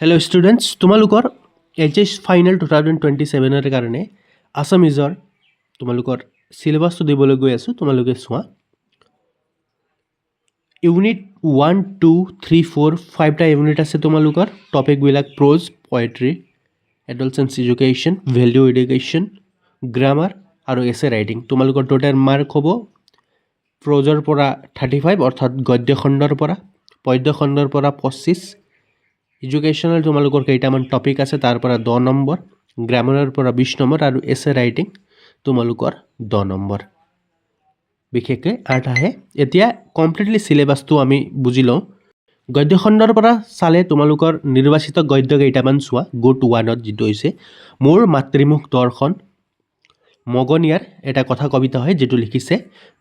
Hello' students, তোমালোকৰ H final 2027ৰ কাৰণে আছামিজৰ তোমালোকৰ চিলেবাছটো দিবলৈ গৈ আছোঁ। তোমালোকে চোৱা, ইউনিট 1, 2, 3, 4, 5টা ইউনিট আছে তোমালোকৰ। টপিকবিলাক prose, poetry, adolescence education, value education, grammar আৰু এছে ৰাইটিং। তোমালোকৰ টোটেল মাৰ্ক হ'ব প্ৰ'জৰ পৰা 35 অৰ্থাৎ গদ্য খণ্ডৰ পৰা, পদ্য খণ্ডৰ পৰা 25, এডুকেশ্যনেল তোমালোকৰ কেইটামান টপিক আছে তাৰ পৰা 10 নম্বৰ, গ্ৰামাৰৰ পৰা 20 নম্বৰ আৰু এছে ৰাইটিং তোমালোকৰ 10 নম্বৰ। বিশেষকৈ 8 আহে। এতিয়া কমপ্লিটলি চিলেবাছটো আমি বুজি লওঁ। গদ্য খণ্ডৰ পৰা চালে তোমালোকৰ নিৰ্বাচিত গদ্য কেইটামান চোৱা। গোট 1ত যিটো হৈছে মোৰ মাতৃমুখ দৰ্শন, মগনিয়াৰ এটা কথা কবিতা হয় যিটো লিখিছে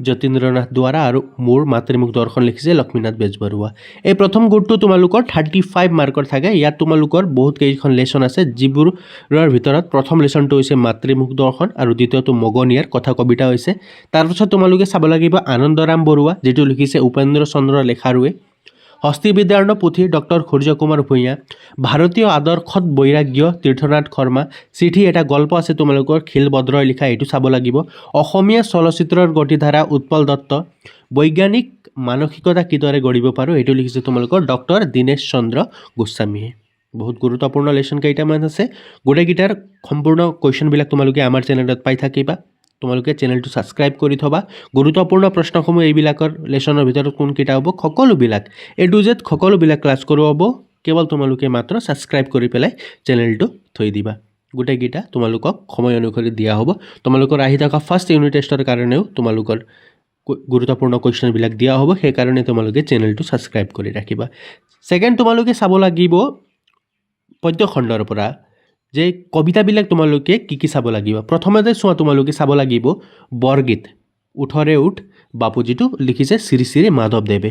যতীন্দ্ৰনাথ দুৱৰা আৰু মোৰ মাতৃমুখ দৰ্শন লিখিছে লক্ষ্মীনাথ বেজবৰুৱা। এই প্ৰথম গোটটো তোমালোকৰ 35 মাৰ্কৰ থাকে। ইয়াত তোমালোকৰ বহুত কেইখন লেচন আছে, যিবোৰৰ ভিতৰত প্ৰথম লেচনটো হৈছে মাতৃমুখ দৰ্শন আৰু দ্বিতীয়টো মগনিয়াৰ কথা কবিতা হৈছে। তাৰপিছত তোমালোকে চাব লাগিব আনন্দৰাম বৰুৱা, যিটো লিখিছে উপেন্দ্ৰ চন্দ্ৰ লেখাৰুৱে, হস্তিবিদ্যাৰ্ণ পুথি ডক্টৰ সূৰ্য কুমাৰ ভূঞা, ভাৰতীয় আদৰ্শত বৈৰাগ্য তীৰ্থনাথ শৰ্মা, চিঠি এটা গল্প আছে তোমালোকৰ খিলবদ্ৰই লিখা, এইটো চাব লাগিব। অসমীয়া চলচ্চিত্ৰৰ গতিধাৰা উৎপল দত্ত, বৈজ্ঞানিক মানসিকতা কিদৰে গঢ়িব পাৰোঁ, এইটো লিখিছে তোমালোকৰ ডক্টৰ দীনেশ চন্দ্ৰ গোস্বামীয়ে। বহুত গুৰুত্বপূৰ্ণ লেচন কেইটামান আছে। গোটেইকেইটাৰ সম্পূৰ্ণ কুৱেশ্যনবিলাক তোমালোকে আমাৰ চেনেলত পাই থাকিবা। তোমালোকে চেনেলটো ছাবস্ক্ৰাইব কৰি থবা। গুৰুত্বপূৰ্ণ প্ৰশ্নসমূহ এইবিলাকৰ লেচনৰ ভিতৰত কোনকেইটা হ'ব, সকলোবিলাক A to Z সকলোবিলাক ক্লাছ কৰোৱাব। কেৱল তোমালোকে মাত্ৰ ছাবস্ক্ৰাইব কৰি পেলাই চেনেলটো থৈ দিবা। গোটেইকেইটা তোমালোকক সময় অনুসৰি দিয়া হ'ব। তোমালোকৰ আহি থকা ফাৰ্ষ্ট ইউনিট টেষ্টৰ কাৰণেও তোমালোকৰ গুৰুত্বপূৰ্ণ কুৱেশ্যনবিলাক দিয়া হ'ব, সেইকাৰণে তোমালোকে চেনেলটো ছাবস্ক্ৰাইব কৰি ৰাখিবা। ছেকেণ্ড, তোমালোকে চাব লাগিব পদ্য খণ্ডৰ পৰা যে কবিতাবিলাক তোমালোকে কি চাব লাগিব। প্ৰথমতে চোৱা, তোমালোকে চাব লাগিব বৰগীত উঠৰে উঠ বাপু, যিটো লিখিছে শ্ৰী শ্ৰী মাধৱদেৱে।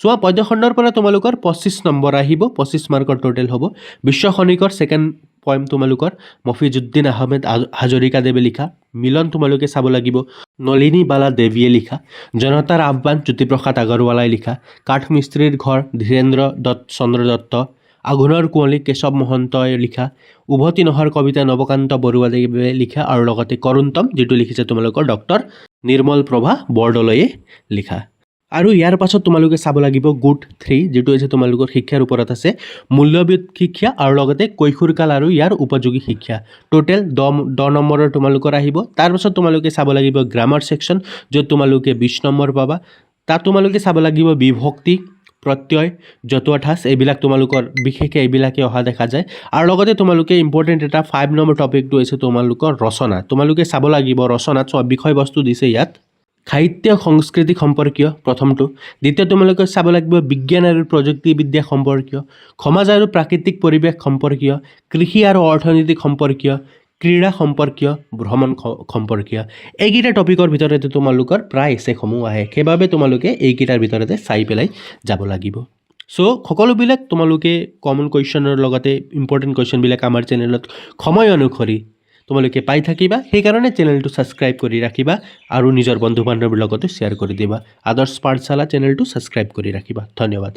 চোৱা, পদ্য খণ্ডৰ পৰা তোমালোকৰ 25 নম্বৰ আহিব, 25 মাৰ্কৰ টোটেল হ'ব। বিশ্ব খনিকৰ ছেকেণ্ড পইম তোমালোকৰ মফিজুদ্দিন আহমেদ হাজৰিকাদেৱে লিখা। মিলন তোমালোকে চাব লাগিব নলিনী বালা দেৱীয়ে লিখা। জনতাৰ আহ্বান জ্যোতিপ্ৰসাদ আগৰৱালাই লিখা। কাঠমিস্ত্ৰীৰ ঘৰ ধীৰেন্দ্ৰ চন্দ্ৰ দত্ত। আঘোণৰ কুঁৱলী কেশৱ মহন্তই লিখা। উভতি নহৰ কবিতা নৱকান্ত বৰুৱাদেৱে লিখা আৰু লগতে কৰোন্তম, যিটো লিখিছে তোমালোকৰ ডক্টৰ নিৰ্মল প্ৰভা বৰদলৈয়ে লিখা। আৰু ইয়াৰ পাছত তোমালোকে চাব লাগিব গোট 3, যিটো হৈছে তোমালোকৰ শিক্ষাৰ ওপৰত আছে, মূল্যবোধ শিক্ষা আৰু লগতে কৈশোৰকাল আৰু ইয়াৰ উপযোগী শিক্ষা। টোটেল 10 নম্বৰৰ তোমালোকৰ আহিব। তাৰপাছত তোমালোকে চাব লাগিব গ্ৰামাৰ ছেকশ্যন, য'ত তোমালোকে 20 নম্বৰ পাবা। তাত তোমালোকে চাব লাগিব বিভক্তি, প্ৰত্যয়, জতুৱা ঠাঁচ, এইবিলাক তোমালোকৰ বিশেষকৈ এইবিলাকে অহা দেখা যায়। আৰু লগতে তোমালোকে ইম্পৰ্টেণ্ট এটা 5 নম্বৰ টপিকটো হৈছে তোমালোকৰ ৰচনা। তোমালোকে চাব লাগিব ৰচনাত চোৱা বিষয়বস্তু দিছে ইয়াত সাহিত্য সংস্কৃতি সম্পৰ্কীয় প্ৰথমটো। দ্বিতীয়, তোমালোকে চাব লাগিব বিজ্ঞান আৰু প্ৰযুক্তিবিদ্যা সম্পৰ্কীয়, সমাজ আৰু প্ৰাকৃতিক পৰিৱেশ সম্পৰ্কীয়, কৃষি আৰু অৰ্থনৈতিক সম্পৰ্কীয়, ক্ৰীড়া সম্পৰ্কীয়, ভ্ৰমণ সম্পৰ্কীয়। এইকেইটা টপিকৰ ভিতৰতে তোমালোকৰ প্ৰায় এছেসমূহ আহে, সেইবাবে তোমালোকে এইকেইটাৰ ভিতৰতে চাই পেলাই যাব লাগিব। চ' সকলোবিলাক তোমালোকে কমন কুৱেশ্যনৰ লগতে ইম্পৰ্টেণ্ট কুৱেশ্যনবিলাক আমাৰ চেনেলত সময় অনুসৰি তোমালোকে পাই থাকিবা। সেইকাৰণে চেনেলটো ছাবস্ক্ৰাইব কৰি ৰাখিবা আৰু নিজৰ বন্ধু বান্ধৱীৰ লগতো শ্বেয়াৰ কৰি দিবা। আদৰ্শ পাঠশালা চেনেলটো ছাবস্ক্ৰাইব কৰি ৰাখিবা। ধন্যবাদ।